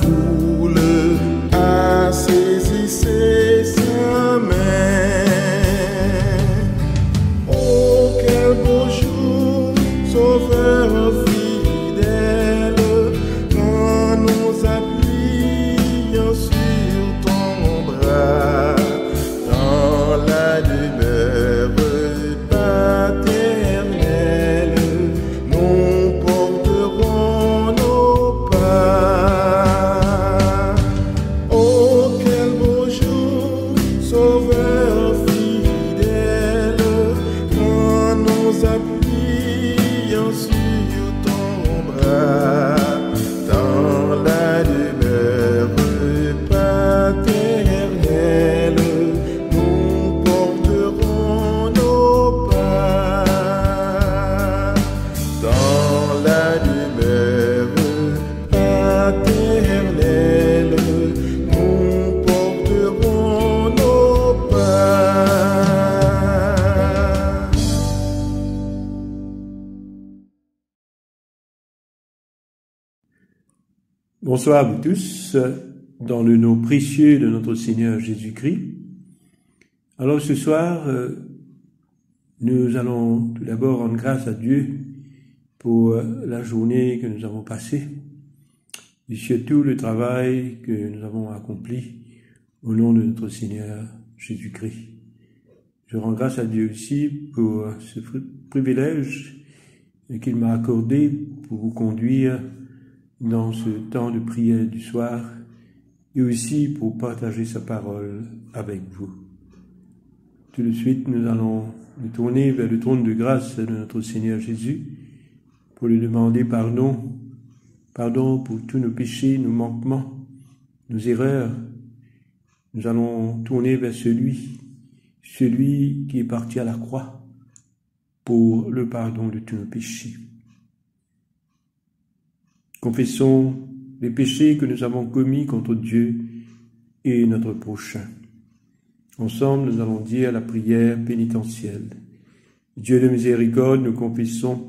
foule a saisi sa main. Oh, quel beau jour, sauveur fidèle, quand nous appuyons sur ton bras, dans la demeure paternelle, nous porterons nos pas. Oh, quel beau jour, sauveur fidèle, quand nous appuyons sur ton bras, dans la demeure paternelle, nous porterons nos pas. Dans la demeure paternelle, nous porterons nos pas. Bonsoir à vous tous, dans le nom précieux de notre Seigneur Jésus-Christ. Alors ce soir, nous allons tout d'abord rendre grâce à Dieu pour la journée que nous avons passée et surtout le travail que nous avons accompli au nom de notre Seigneur Jésus-Christ. Je rends grâce à Dieu aussi pour ce privilège qu'il m'a accordé pour vous conduire dans ce temps de prière du soir et aussi pour partager sa parole avec vous. Tout de suite, nous allons nous tourner vers le trône de grâce de notre Seigneur Jésus pour lui demander pardon pour tous nos péchés, nos manquements, nos erreurs. Nous allons tourner vers celui qui est parti à la croix pour le pardon de tous nos péchés. Confessons les péchés que nous avons commis contre Dieu et notre prochain. Ensemble, nous allons dire la prière pénitentielle. Dieu de miséricorde, nous confessons,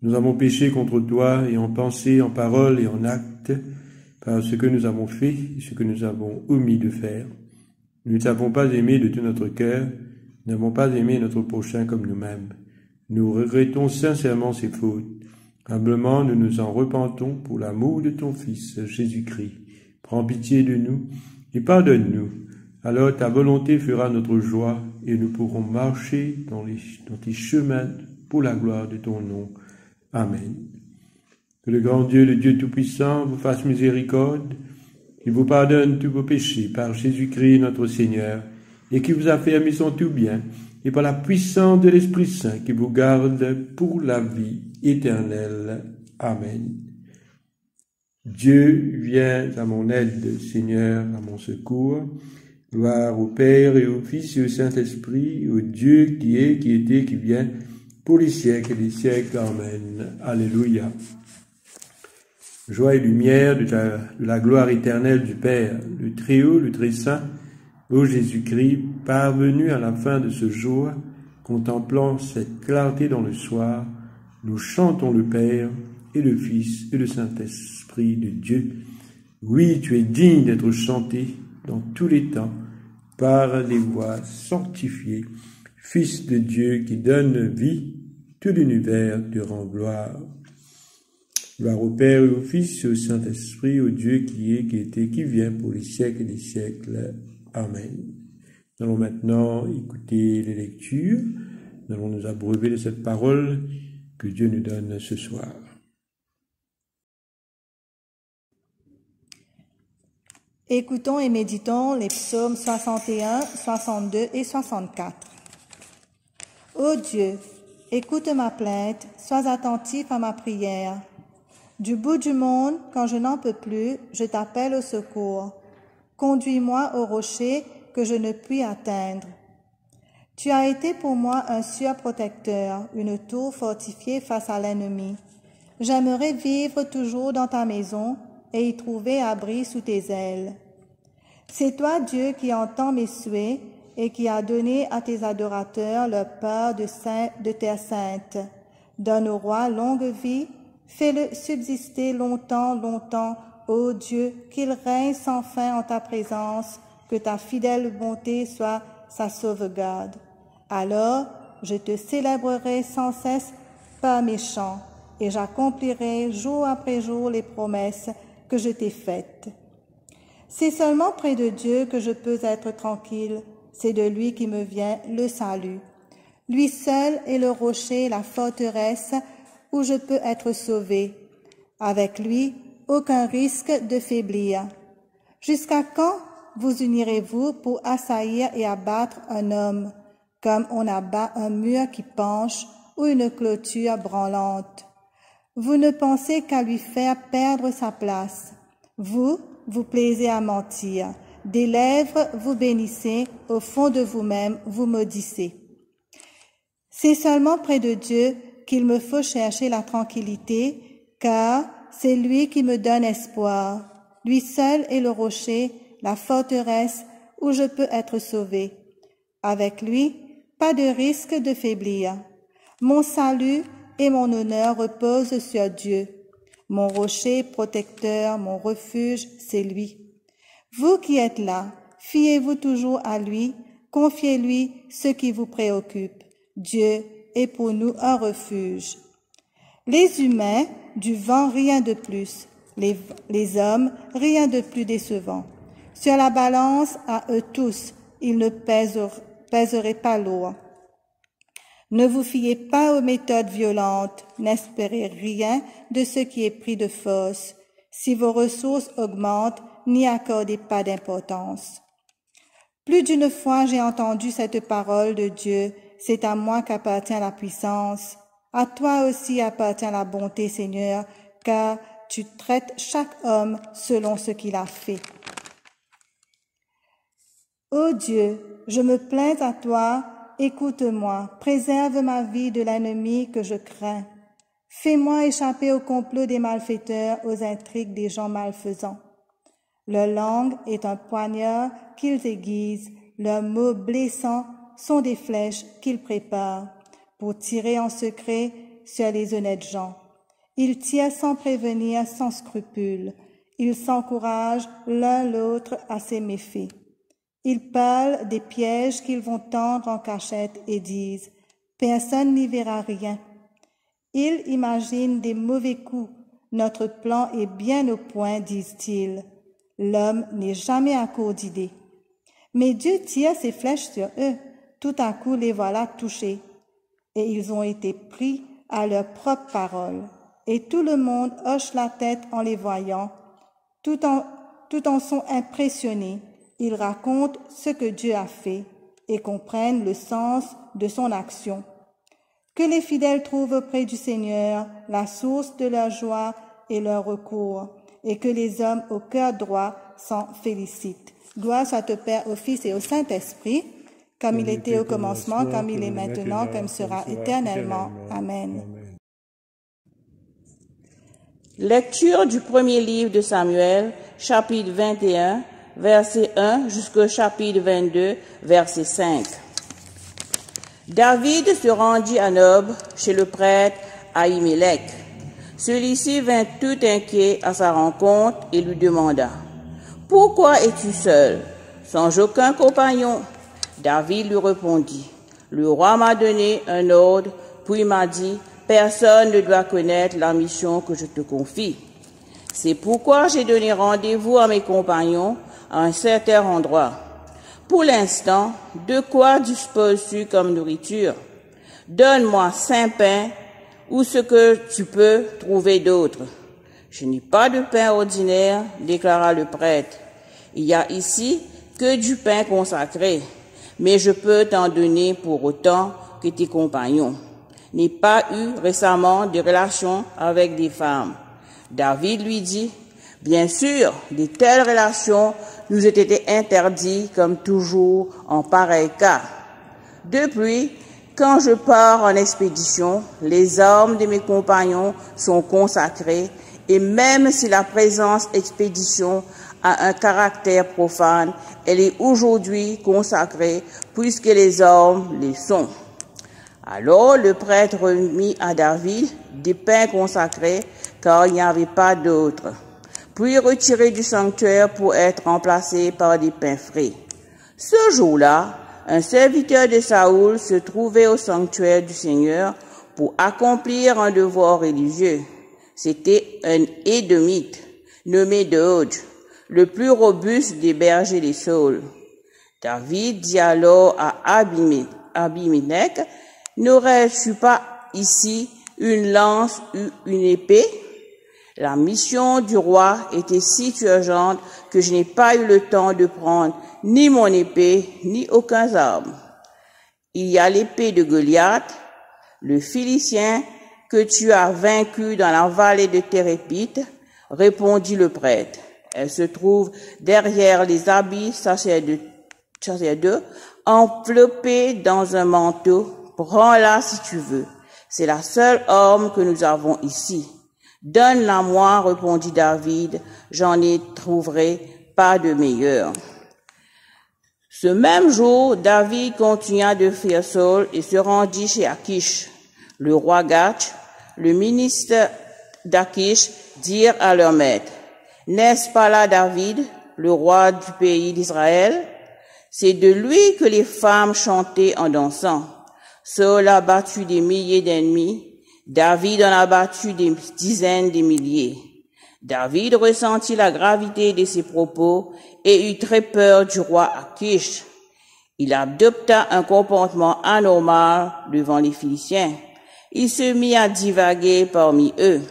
nous avons péché contre toi et en pensée, en parole et en acte, par ce que nous avons fait et ce que nous avons omis de faire. Nous ne t'avons pas aimé de tout notre cœur, nous n'avons pas aimé notre prochain comme nous-mêmes. Nous regrettons sincèrement ces fautes. Humblement, nous nous en repentons pour l'amour de ton Fils, Jésus-Christ. Prends pitié de nous et pardonne-nous. Alors ta volonté fera notre joie et nous pourrons marcher dans tes chemins pour la gloire de ton nom. Amen. Que le grand Dieu, le Dieu Tout-Puissant, vous fasse miséricorde, qu'il vous pardonne tous vos péchés par Jésus-Christ notre Seigneur, et qui vous affermit son tout bien, et par la puissance de l'Esprit Saint qui vous garde pour la vie éternelle. Amen. Dieu vient à mon aide, Seigneur, à mon secours. Gloire au Père et au Fils et au Saint-Esprit, au Dieu qui est, qui était, qui vient, pour les siècles des siècles. Amen. Alléluia. Joie et lumière de la gloire éternelle du Père, le Très-Haut, le Très-Saint, ô Jésus-Christ, parvenu à la fin de ce jour, contemplant cette clarté dans le soir, nous chantons le Père et le Fils et le Saint-Esprit de Dieu. Oui, tu es digne d'être chanté dans tous les temps par les voix sanctifiées. Fils de Dieu qui donne vie, tout l'univers te rend gloire. Gloire au Père et au Fils et au Saint-Esprit, au Dieu qui est, qui était, qui vient pour les siècles des siècles. Amen. Nous allons maintenant écouter les lectures. Nous allons nous abreuver de cette parole que Dieu nous donne ce soir. Écoutons et méditons les psaumes 61, 62 et 64. Ô Dieu, écoute ma plainte, sois attentif à ma prière. Du bout du monde, quand je n'en peux plus, je t'appelle au secours. Conduis-moi au rocher que je ne puis atteindre. Tu as été pour moi un sûr protecteur, une tour fortifiée face à l'ennemi. J'aimerais vivre toujours dans ta maison et y trouver abri sous tes ailes. C'est toi, Dieu, qui entends mes souhaits et qui as donné à tes adorateurs leur peur de terre sainte. Donne au roi longue vie, fais-le subsister longtemps, longtemps, ô Dieu, qu'il règne sans fin en ta présence, que ta fidèle bonté soit sa sauvegarde. Alors, je te célébrerai sans cesse par mes chants, et j'accomplirai jour après jour les promesses que je t'ai faites. C'est seulement près de Dieu que je peux être tranquille, c'est de lui qui me vient le salut. Lui seul est le rocher, la forteresse où je peux être sauvé. Avec lui, aucun risque de faiblir. Jusqu'à quand vous unirez-vous pour assaillir et abattre un homme, comme on abat un mur qui penche ou une clôture branlante? Vous ne pensez qu'à lui faire perdre sa place. Vous plaisez à mentir. Des lèvres vous bénissez, au fond de vous-même vous maudissez. C'est seulement près de Dieu qu'il me faut chercher la tranquillité, car c'est lui qui me donne espoir. Lui seul est le rocher, la forteresse où je peux être sauvé. Avec lui, pas de risque de faiblir. Mon salut et mon honneur reposent sur Dieu. Mon rocher protecteur, mon refuge, c'est lui. Vous qui êtes là, fiez-vous toujours à lui, confiez-lui ce qui vous préoccupe. Dieu est pour nous un refuge. Les humains, du vent, rien de plus. Les hommes, rien de plus décevant. Sur la balance, à eux tous, ils ne pèseraient pas lourd. Ne vous fiez pas aux méthodes violentes, n'espérez rien de ce qui est pris de force. Si vos ressources augmentent, n'y accordez pas d'importance. Plus d'une fois j'ai entendu cette parole de Dieu, c'est à moi qu'appartient la puissance. À toi aussi appartient la bonté, Seigneur, car tu traites chaque homme selon ce qu'il a fait. Ô Dieu, je me plains à toi, écoute-moi, préserve ma vie de l'ennemi que je crains. Fais-moi échapper au complot des malfaiteurs, aux intrigues des gens malfaisants. Leur langue est un poignard qu'ils aiguisent, leurs mots blessants sont des flèches qu'ils préparent pour tirer en secret sur les honnêtes gens. Ils tirent sans prévenir, sans scrupule. Ils s'encouragent l'un l'autre à ses méfaits. Ils parlent des pièges qu'ils vont tendre en cachette et disent « Personne n'y verra rien ». Ils imaginent des mauvais coups. Notre plan est bien au point, disent-ils. L'homme n'est jamais à court d'idées. Mais Dieu tire ses flèches sur eux. Tout à coup, les voilà touchés. Et ils ont été pris à leur propre parole. Et tout le monde hoche la tête en les voyant. Tout en sont impressionnés. Ils racontent ce que Dieu a fait et comprennent le sens de son action. Que les fidèles trouvent auprès du Seigneur la source de leur joie et leur recours, et que les hommes au cœur droit s'en félicitent. Gloire soit au Père, au Fils et au Saint-Esprit, comme il était au commencement, comme il est maintenant, comme sera éternellement. Amen. Lecture du premier livre de Samuel, chapitre 21, verset 1 jusqu'au chapitre 22, verset 5. David se rendit à Nob, chez le prêtre Ahimelech. Celui-ci vint tout inquiet à sa rencontre et lui demanda « Pourquoi es-tu seul, sans aucun compagnon ?» David lui répondit « Le roi m'a donné un ordre, puis m'a dit « Personne ne doit connaître la mission que je te confie. C'est pourquoi j'ai donné rendez-vous à mes compagnons à un certain endroit. Pour l'instant, de quoi disposes-tu comme nourriture? Donne-moi 5 pains ou ce que tu peux trouver d'autre. » « Je n'ai pas de pain ordinaire, déclara le prêtre. Il y a ici que du pain consacré, mais je peux t'en donner pour autant que tes compagnons n'aient pas eu récemment de relations avec des femmes. David lui dit, « Bien sûr, de telles relations nous ont été interdites comme toujours en pareil cas. Depuis, quand je pars en expédition, les armes de mes compagnons sont consacrées et même si la présence expédition a un caractère profane, elle est aujourd'hui consacrée puisque les armes les sont. » Alors le prêtre remit à David des pains consacrés car il n'y avait pas d'autres. puis retirés du sanctuaire pour être remplacés par des pains frais. Ce jour-là, un serviteur de Saoul se trouvait au sanctuaire du Seigneur pour accomplir un devoir religieux. C'était un Édomite nommé Doeg, le plus robuste des bergers des Saul. David dit alors à Abimelech, « N'aurais-tu pas ici une lance ou une épée ?» La mission du roi était si urgente que je n'ai pas eu le temps de prendre ni mon épée, ni aucun arme. Il y a l'épée de Goliath, le Philistin que tu as vaincu dans la vallée de Térépite, répondit le prêtre. Elle se trouve derrière les habits sacerdotaux, enveloppée dans un manteau. Prends-la si tu veux. C'est la seule arme que nous avons ici. Donne-la-moi, répondit David, j'en ai trouverai pas de meilleure. Ce même jour, David continua de fuir Saul et se rendit chez Akish. Le roi Gath, le ministre d'Akish, dirent à leur maître, « N'est-ce pas là David, le roi du pays d'Israël? C'est de lui que les femmes chantaient en dansant. Saul a battu des milliers d'ennemis. David en a battu des dizaines de milliers. » David ressentit la gravité de ses propos et eut très peur du roi Akish. Il adopta un comportement anormal devant les Philistins. Il se mit à divaguer parmi eux,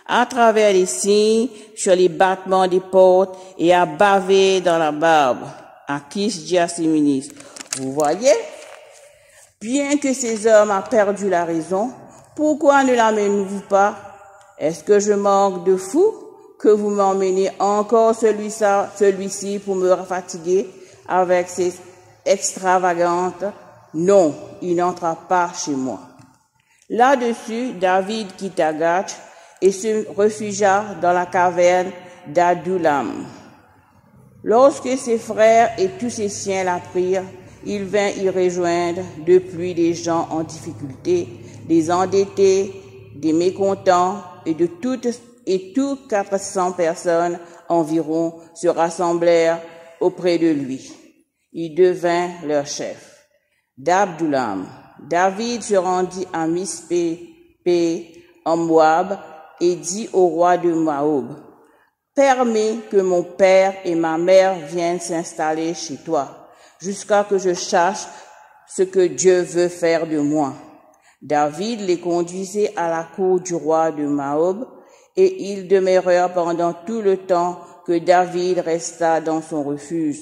à travers les signes, sur les battements des portes et à baver dans la barbe. Akish dit à ses ministres, « Vous voyez, bien que ces hommes aient perdu la raison, pourquoi ne l'amenez-vous pas? Est-ce que je manque de fou que vous m'emmenez encore celui-ci pour me fatiguer avec ses extravagantes? Non, il n'entra pas chez moi. » Là-dessus, David quitta Gath et se réfugia dans la caverne d'Adullam. Lorsque ses frères et tous ses siens l'apprirent, il vint y rejoindre depuis des gens en difficulté, des endettés, des mécontents et tout 400 personnes environ se rassemblèrent auprès de lui. Il devint leur chef. D'Adullam, David se rendit à Mispé en Moab et dit au roi de Moab, « Permets que mon père et ma mère viennent s'installer chez toi, jusqu'à que je sache ce que Dieu veut faire de moi. » David les conduisit à la cour du roi de Moab, et ils demeurèrent pendant tout le temps que David resta dans son refuge.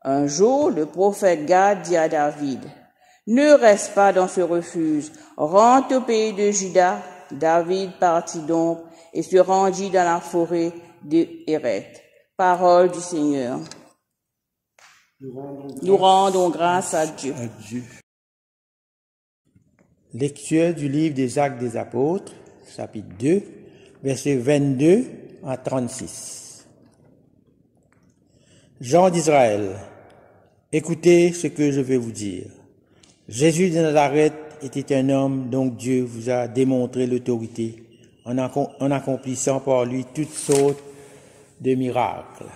Un jour, le prophète Gad dit à David, « Ne reste pas dans ce refuge, rentre au pays de Juda. » David partit donc et se rendit dans la forêt de Héret. Parole du Seigneur. Nous rendons grâce à Dieu. Lecture du livre des Actes des Apôtres, chapitre 2, versets 22 à 36. Gens d'Israël, écoutez ce que je vais vous dire. Jésus de Nazareth était un homme dont Dieu vous a démontré l'autorité en accomplissant par lui toutes sortes de miracles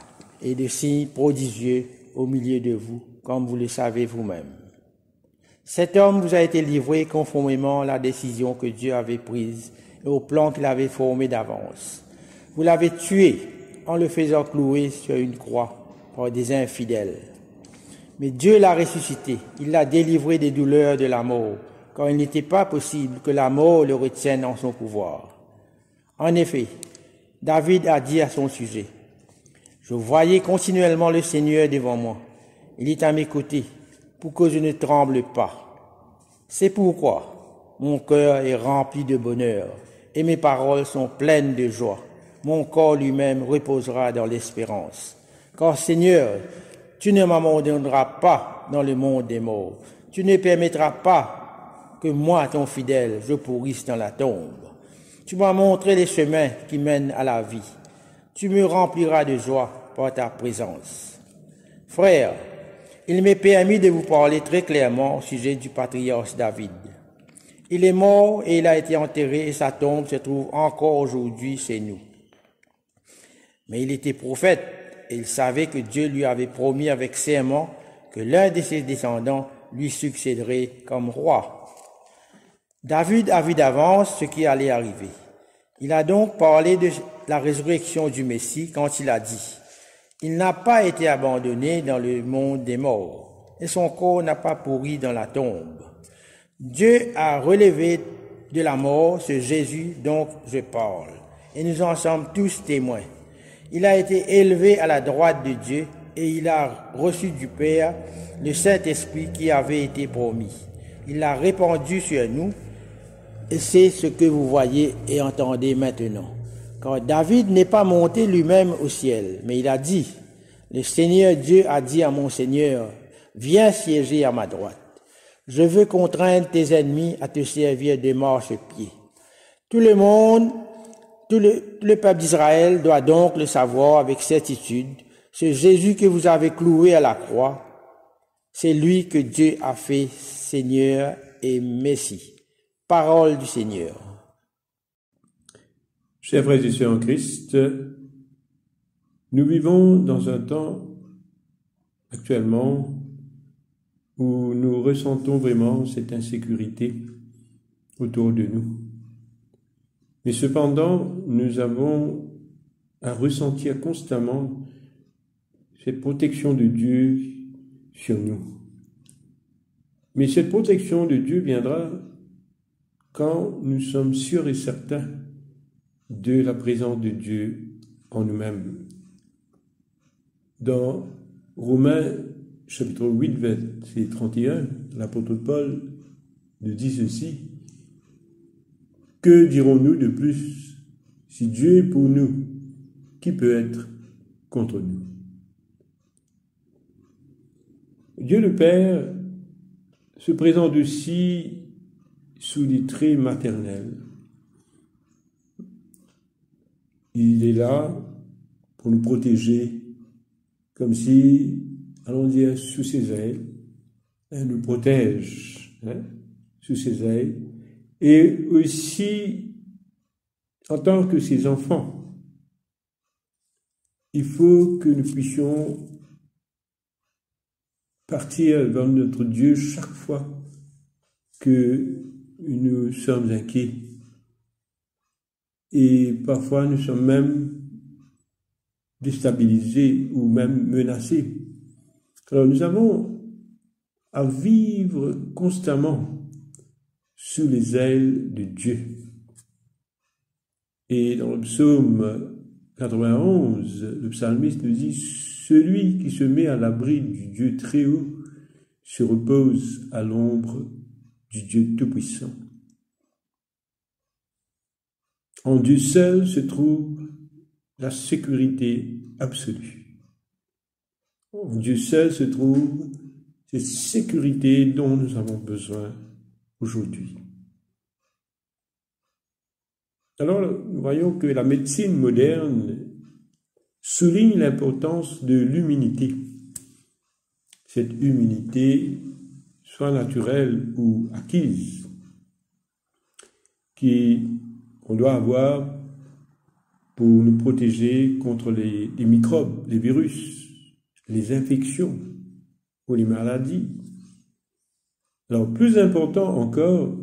et de signes prodigieux au milieu de vous, comme vous le savez vous-même. Cet homme vous a été livré conformément à la décision que Dieu avait prise et au plan qu'il avait formé d'avance. Vous l'avez tué en le faisant clouer sur une croix par des infidèles. Mais Dieu l'a ressuscité, il l'a délivré des douleurs de la mort, car il n'était pas possible que la mort le retienne en son pouvoir. En effet, David a dit à son sujet, « Je voyais continuellement le Seigneur devant moi. Il est à mes côtés, pour que je ne tremble pas. C'est pourquoi mon cœur est rempli de bonheur, et mes paroles sont pleines de joie. Mon corps lui-même reposera dans l'espérance. Car Seigneur, tu ne m'abandonneras pas dans le monde des morts. Tu ne permettras pas que moi, ton fidèle, je pourrisse dans la tombe. Tu m'as montré les chemins qui mènent à la vie. Tu me rempliras de joie par ta présence. Frères, il m'est permis de vous parler très clairement au sujet du patriarche David. Il est mort et il a été enterré et sa tombe se trouve encore aujourd'hui chez nous. Mais il était prophète et il savait que Dieu lui avait promis avec serment que l'un de ses descendants lui succéderait comme roi. David a vu d'avance ce qui allait arriver. Il a donc parlé de la résurrection du Messie quand il a dit « Il n'a pas été abandonné dans le monde des morts, et son corps n'a pas pourri dans la tombe. Dieu a relevé de la mort ce Jésus dont je parle, et nous en sommes tous témoins. Il a été élevé à la droite de Dieu, et il a reçu du Père le Saint-Esprit qui avait été promis. Il l'a répandu sur nous, et c'est ce que vous voyez et entendez maintenant. Car David n'est pas monté lui-même au ciel, mais il a dit, « Le Seigneur Dieu a dit à mon Seigneur, viens siéger à ma droite. Je veux contraindre tes ennemis à te servir de marchepied. » Tout le monde, tout le peuple d'Israël doit donc le savoir avec certitude. Ce Jésus que vous avez cloué à la croix, c'est lui que Dieu a fait Seigneur et Messie. Parole du Seigneur. Chers frères et sœurs en Christ, nous vivons dans un temps actuellement où nous ressentons vraiment cette insécurité autour de nous. Mais cependant, nous avons à ressentir constamment cette protection de Dieu sur nous. Mais cette protection de Dieu viendra quand nous sommes sûrs et certains de la présence de Dieu en nous-mêmes. Dans Romains chapitre 8, verset 31, l'apôtre Paul nous dit ceci: « Que dirons-nous de plus? Si Dieu est pour nous, qui peut être contre nous ?» Dieu le Père se présente aussi sous des traits maternels. Il est là pour nous protéger, comme si, allons dire, sous ses ailes, il nous protège, sous ses ailes, et aussi, en tant que ses enfants, il faut que nous puissions partir vers notre Dieu chaque fois que nous sommes inquiets. Et parfois nous sommes même déstabilisés ou même menacés. Alors nous avons à vivre constamment sous les ailes de Dieu. Et dans le psaume 91, le psalmiste nous dit: « Celui qui se met à l'abri du Dieu très haut se repose à l'ombre du Dieu Tout-Puissant. » En Dieu seul se trouve la sécurité absolue. En Dieu seul se trouve cette sécurité dont nous avons besoin aujourd'hui. Alors, nous voyons que la médecine moderne souligne l'importance de l'humilité. Cette humilité, soit naturelle ou acquise, qu'on doit avoir pour nous protéger contre les microbes, les virus, les infections ou les maladies. Alors, plus important encore,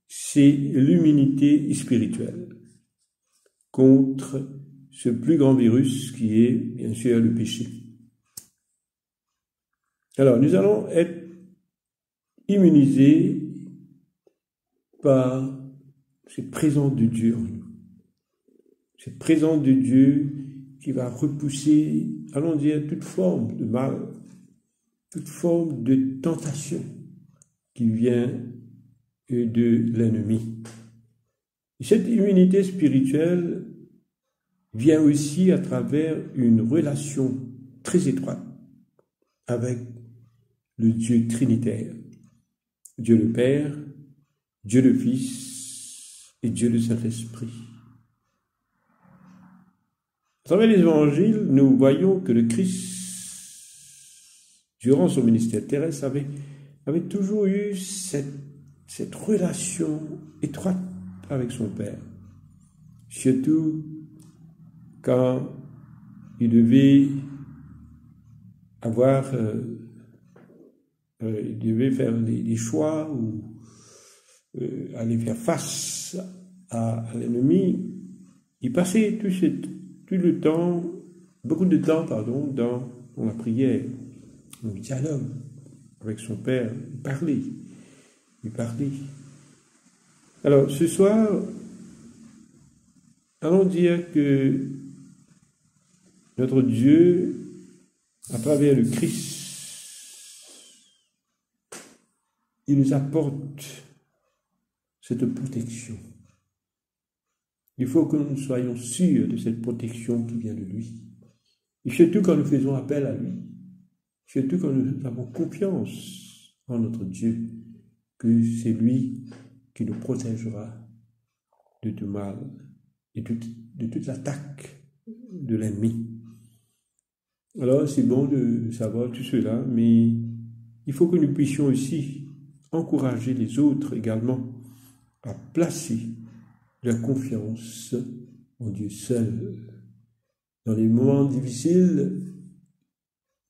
c'est l'humilité spirituelle contre ce plus grand virus qui est, bien sûr, le péché. Alors, nous allons être immunisés par cette présence de Dieu en nous. Cette présence de Dieu qui va repousser, allons dire, toute forme de mal, toute forme de tentation qui vient de l'ennemi. Et cette immunité spirituelle vient aussi à travers une relation très étroite avec le Dieu trinitaire, Dieu le Père, Dieu le Fils et Dieu le Saint-Esprit. À travers les évangiles, nous voyons que le Christ, durant son ministère terrestre, avait toujours eu cette relation étroite avec son Père. Surtout quand il devait avoir, il devait faire des choix ou aller faire face à l'ennemi. Il passait tout le temps, beaucoup de temps, pardon, dans la prière, dans le dialogue avec son Père. Il parlait. Alors, ce soir, allons dire que notre Dieu, à travers le Christ, il nous apporte cette protection. Il faut que nous soyons sûrs de cette protection qui vient de lui. Et surtout quand nous faisons appel à lui, surtout quand nous avons confiance en notre Dieu, que c'est lui qui nous protégera de tout mal et de toute l'attaque de l'ennemi. Alors c'est bon de savoir tout cela, mais il faut que nous puissions aussi encourager les autres également à placer leur confiance en Dieu seul. Dans les moments difficiles,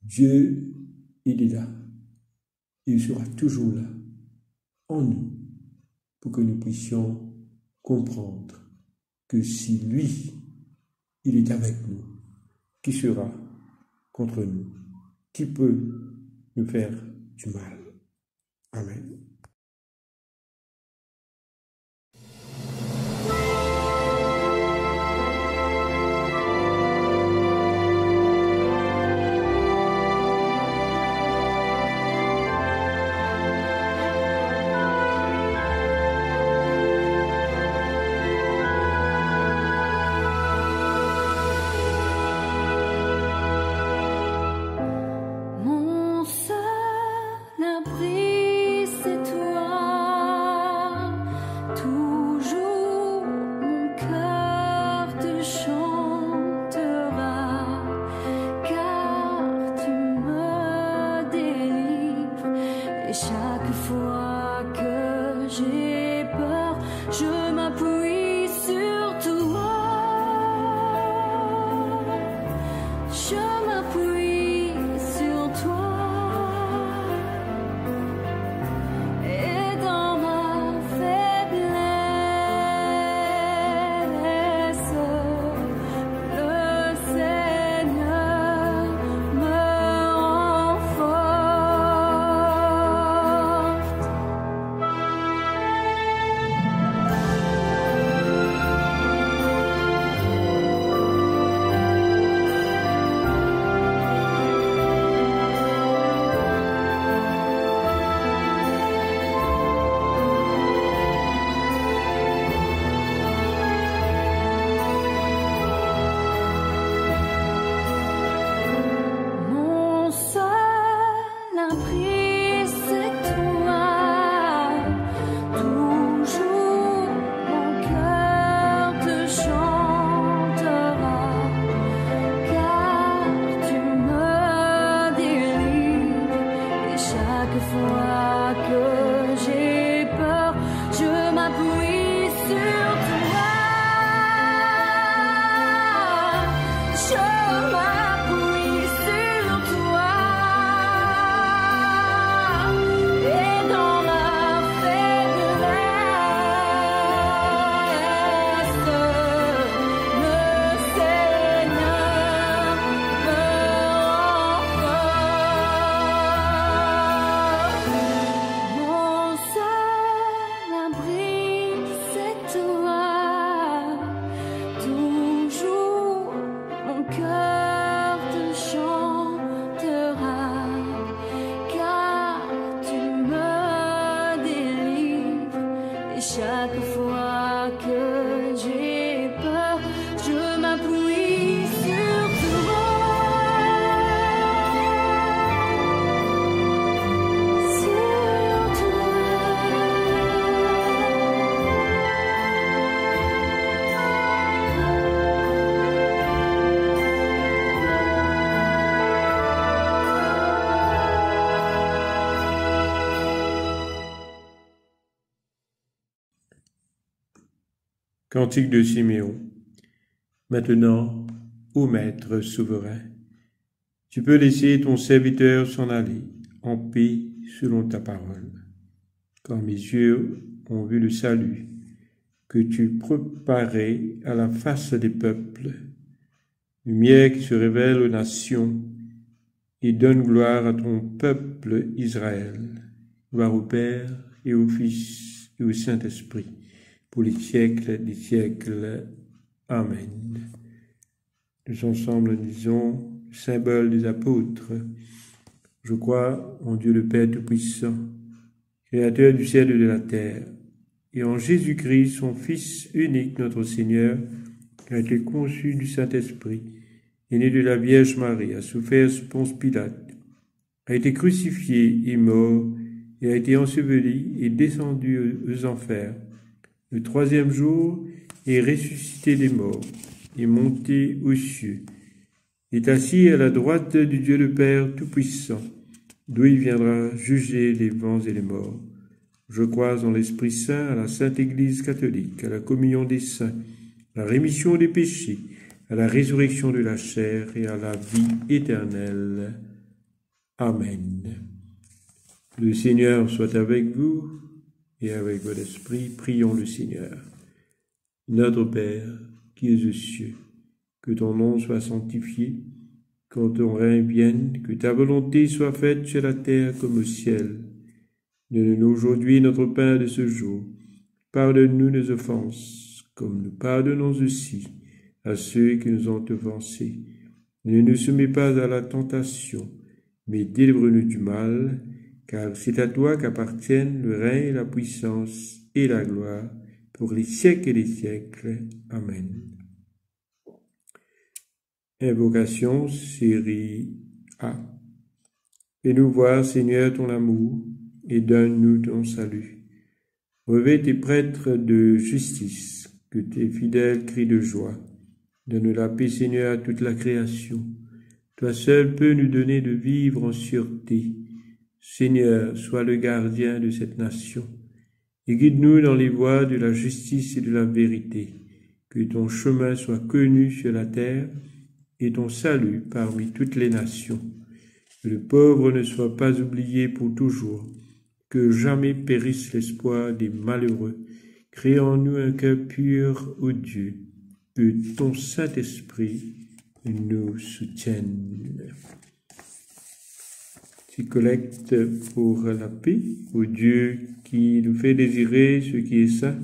Dieu, il est là. Il sera toujours là, en nous, pour que nous puissions comprendre que si lui, il est avec nous, qui sera contre nous? Qui peut nous faire du mal? Amen. Cantique de Siméon. Maintenant, ô Maître souverain. Tu peux laisser ton serviteur s'en aller en paix selon ta parole. Quand mes yeux ont vu le salut que tu préparais à la face des peuples, lumière qui se révèle aux nations et donne gloire à ton peuple Israël. Gloire au Père et au Fils et au Saint-Esprit, pour les siècles des siècles. Amen. Nous ensemble disons le symbole des apôtres. Je crois en Dieu le Père Tout-Puissant, Créateur du ciel et de la terre, et en Jésus-Christ, son Fils unique, notre Seigneur, qui a été conçu du Saint-Esprit, est né de la Vierge Marie, a souffert sous Ponce Pilate, a été crucifié et mort, et a été enseveli et descendu aux enfers. Le troisième jour, est ressuscité des morts, est monté aux cieux, est assis à la droite du Dieu le Père Tout-Puissant, d'où il viendra juger les vivants et les morts. Je crois en l'Esprit Saint, à la Sainte Église catholique, à la communion des saints, à la rémission des péchés, à la résurrection de la chair et à la vie éternelle. Amen. Le Seigneur soit avec vous et avec votre esprit. Prions le Seigneur. Notre Père, qui es aux cieux, que ton nom soit sanctifié, que ton règne vienne, que ta volonté soit faite sur la terre comme au ciel. Donne-nous aujourd'hui notre pain de ce jour. Pardonne-nous nos offenses, comme nous pardonnons aussi à ceux qui nous ont offensés. Ne nous soumets pas à la tentation, mais délivre-nous du mal, car c'est à toi qu'appartiennent le règne, la puissance et la gloire, pour les siècles et les siècles. Amen. Invocation, série A. Fais-nous voir, Seigneur, ton amour, et donne-nous ton salut. Revêt tes prêtres de justice, que tes fidèles crient de joie. Donne la paix, Seigneur, à toute la création. Toi seul peux nous donner de vivre en sûreté. Seigneur, sois le gardien de cette nation, et guide-nous dans les voies de la justice et de la vérité. Que ton chemin soit connu sur la terre, et ton salut parmi toutes les nations. Que le pauvre ne soit pas oublié pour toujours, que jamais périsse l'espoir des malheureux. Crée en nous un cœur pur, ô Dieu, que ton Saint-Esprit nous soutienne. Petit collecte pour la paix, ô Dieu qui nous fait désirer ce qui est saint,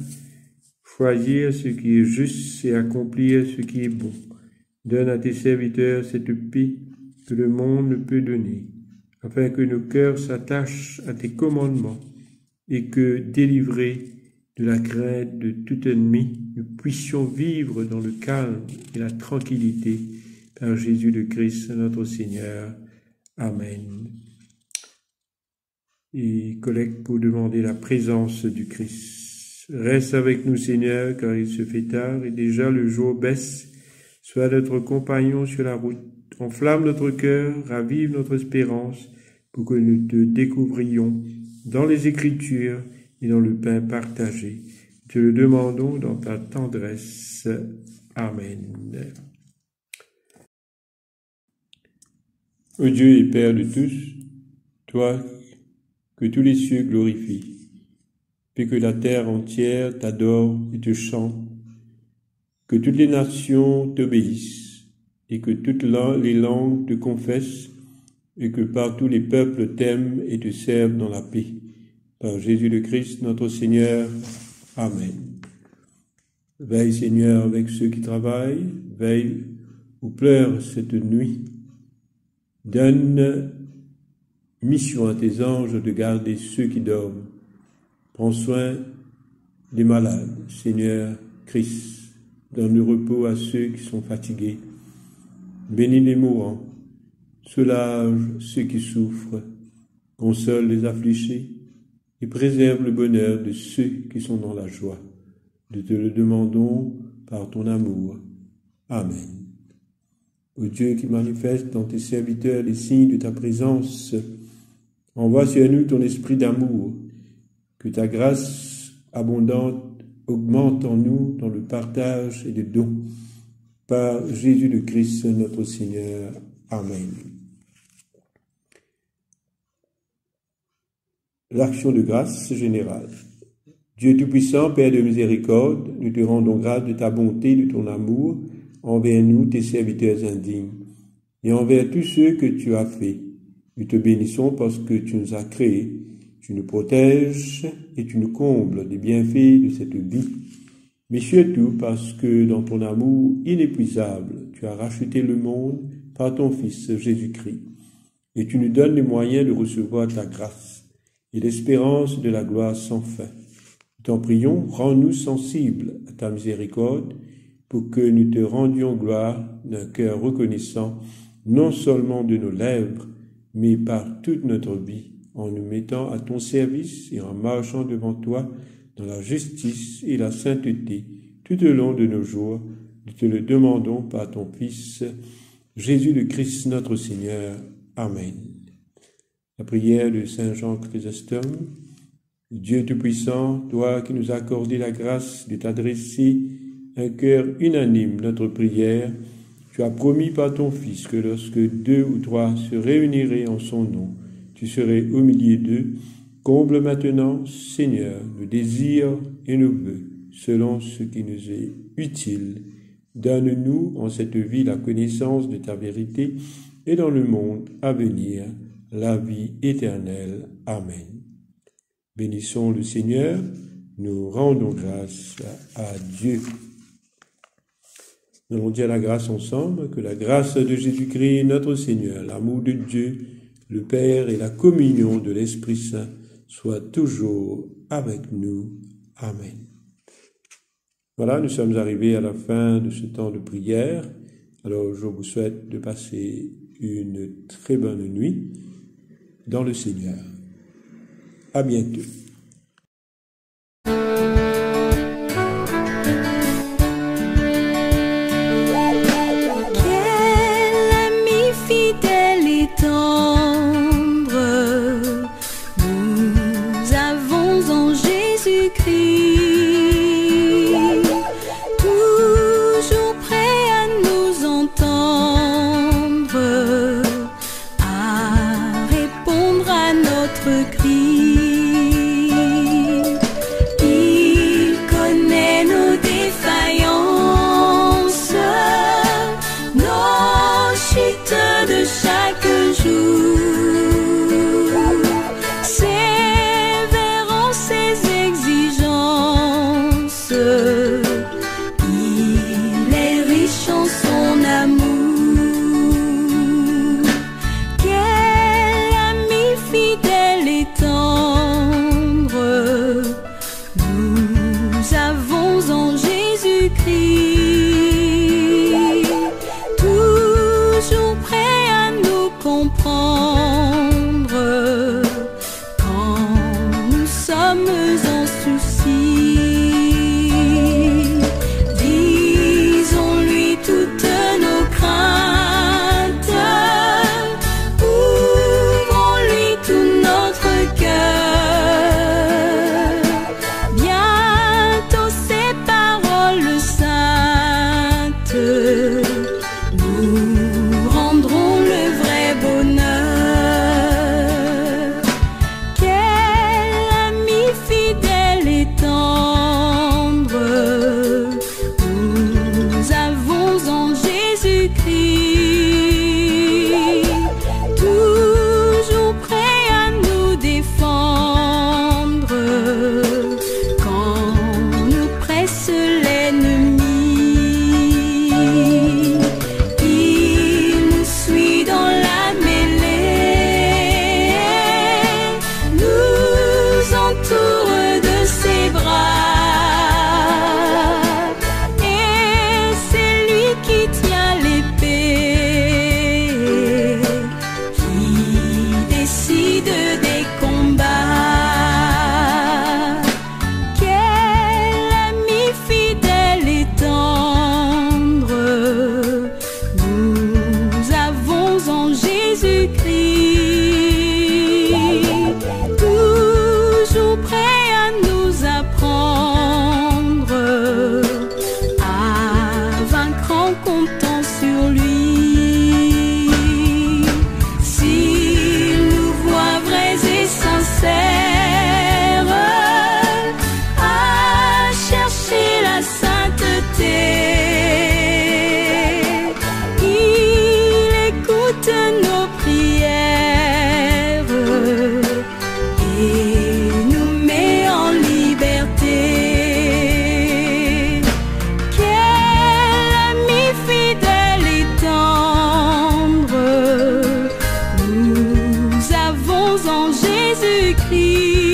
choisir ce qui est juste et accomplir ce qui est bon. Donne à tes serviteurs cette paix que le monde ne peut donner, afin que nos cœurs s'attachent à tes commandements et que, délivrés de la crainte de tout ennemi, nous puissions vivre dans le calme et la tranquillité par Jésus le Christ, notre Seigneur. Amen. Et collecte pour demander la présence du Christ. Reste avec nous, Seigneur, car il se fait tard et déjà le jour baisse. Sois notre compagnon sur la route. Enflamme notre cœur, ravive notre espérance, pour que nous te découvrions dans les Écritures et dans le pain partagé. Te le demandons dans ta tendresse. Amen. Ô Dieu et Père de tous, toi que tous les cieux glorifient, fais que la terre entière t'adore et te chante, que toutes les nations t'obéissent, et que toutes les langues te confessent, et que partout les peuples t'aiment et te servent dans la paix. Par Jésus le Christ, notre Seigneur. Amen. Veille, Seigneur, avec ceux qui travaillent, veille ou pleurent cette nuit. Donne mission à tes anges de garder ceux qui dorment. Prends soin des malades, Seigneur Christ. Donne le repos à ceux qui sont fatigués. Bénis les mourants. Soulage ceux qui souffrent. Console les affligés. Et préserve le bonheur de ceux qui sont dans la joie. Nous te le demandons par ton amour. Amen. Ô Dieu qui manifeste dans tes serviteurs les signes de ta présence, envoie sur nous ton esprit d'amour, que ta grâce abondante augmente en nous dans le partage et les dons, Par Jésus le Christ, notre Seigneur. Amen. L'action de grâce générale. Dieu Tout-Puissant, Père de miséricorde, nous te rendons grâce de ta bonté, de ton amour envers nous, tes serviteurs indignes, et envers tous ceux que tu as faits. Nous te bénissons parce que tu nous as créés, tu nous protèges et tu nous combles des bienfaits de cette vie. Mais surtout parce que dans ton amour inépuisable, tu as racheté le monde par ton Fils Jésus-Christ, et tu nous donnes les moyens de recevoir ta grâce et l'espérance de la gloire sans fin. Nous t'en prions, rends-nous sensibles à ta miséricorde, pour que nous te rendions gloire d'un cœur reconnaissant, non seulement de nos lèvres, mais par toute notre vie, en nous mettant à ton service et en marchant devant toi dans la justice et la sainteté tout au long de nos jours. Nous te le demandons par ton Fils, Jésus le Christ notre Seigneur. Amen. La prière de Saint Jean Chrysostome. Dieu Tout-Puissant, toi qui nous as accordé la grâce de t'adresser un cœur unanime notre prière, tu as promis par ton Fils que lorsque 2 ou 3 se réuniraient en son nom, tu serais au milieu d'eux. Comble maintenant, Seigneur, nos désirs et nos vœux, selon ce qui nous est utile. Donne-nous en cette vie la connaissance de ta vérité et dans le monde à venir, la vie éternelle. Amen. Bénissons le Seigneur, nous rendons grâce à Dieu. Nous allons dire la grâce ensemble, que la grâce de Jésus-Christ, notre Seigneur, l'amour de Dieu, le Père et la communion de l'Esprit Saint soient toujours avec nous. Amen. Voilà, nous sommes arrivés à la fin de ce temps de prière. Alors, je vous souhaite de passer une très bonne nuit dans le Seigneur. À bientôt. À répondre à notre cri. Jésus-Christ.